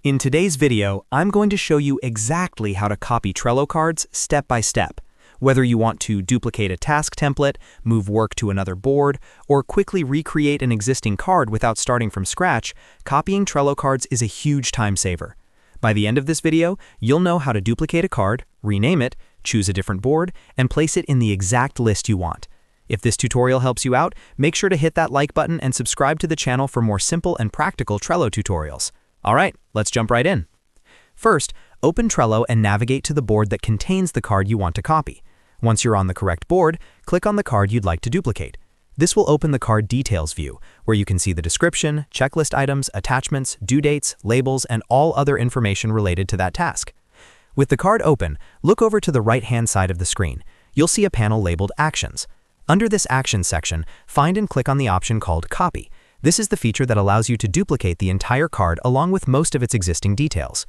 In today's video, I'm going to show you exactly how to copy Trello cards step by step. Whether you want to duplicate a task template, move work to another board, or quickly recreate an existing card without starting from scratch, copying Trello cards is a huge time saver. By the end of this video, you'll know how to duplicate a card, rename it, choose a different board, and place it in the exact list you want. If this tutorial helps you out, make sure to hit that like button and subscribe to the channel for more simple and practical Trello tutorials. All right, let's jump right in. First, open Trello and navigate to the board that contains the card you want to copy. Once you're on the correct board, click on the card you'd like to duplicate. This will open the card details view, where you can see the description, checklist items, attachments, due dates, labels, and all other information related to that task. With the card open, look over to the right-hand side of the screen. You'll see a panel labeled Actions. Under this Actions section, find and click on the option called Copy. This is the feature that allows you to duplicate the entire card along with most of its existing details.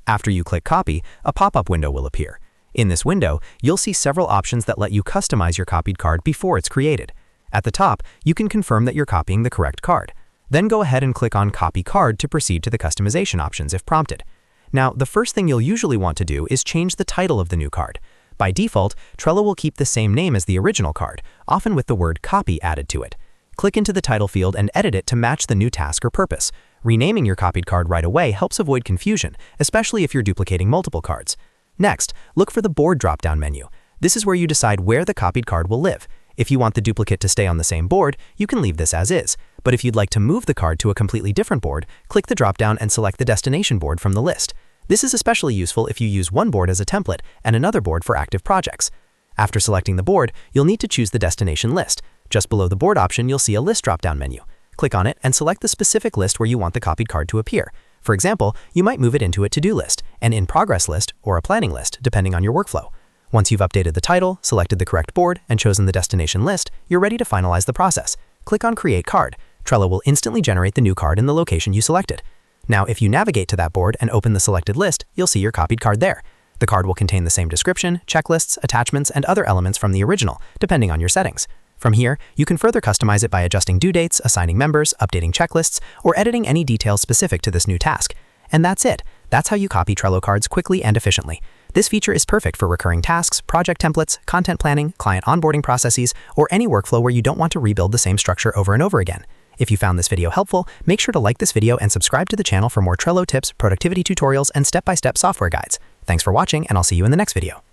After you click Copy, a pop-up window will appear. In this window, you'll see several options that let you customize your copied card before it's created. At the top, you can confirm that you're copying the correct card. Then go ahead and click on Copy Card to proceed to the customization options if prompted. Now, the first thing you'll usually want to do is change the title of the new card. By default, Trello will keep the same name as the original card, often with the word Copy added to it. Click into the title field and edit it to match the new task or purpose. Renaming your copied card right away helps avoid confusion, especially if you're duplicating multiple cards. Next, look for the Board drop-down menu. This is where you decide where the copied card will live. If you want the duplicate to stay on the same board, you can leave this as is. But if you'd like to move the card to a completely different board, click the drop-down and select the destination board from the list. This is especially useful if you use one board as a template and another board for active projects. After selecting the board, you'll need to choose the destination list. Just below the board option, you'll see a list drop-down menu. Click on it and select the specific list where you want the copied card to appear. For example, you might move it into a to-do list, an in-progress list, or a planning list, depending on your workflow. Once you've updated the title, selected the correct board, and chosen the destination list, you're ready to finalize the process. Click on Create Card. Trello will instantly generate the new card in the location you selected. Now, if you navigate to that board and open the selected list, you'll see your copied card there. The card will contain the same description, checklists, attachments, and other elements from the original, depending on your settings. From here, you can further customize it by adjusting due dates, assigning members, updating checklists, or editing any details specific to this new task. And that's it. That's how you copy Trello cards quickly and efficiently. This feature is perfect for recurring tasks, project templates, content planning, client onboarding processes, or any workflow where you don't want to rebuild the same structure over and over again. If you found this video helpful, make sure to like this video and subscribe to the channel for more Trello tips, productivity tutorials, and step-by-step software guides. Thanks for watching, and I'll see you in the next video.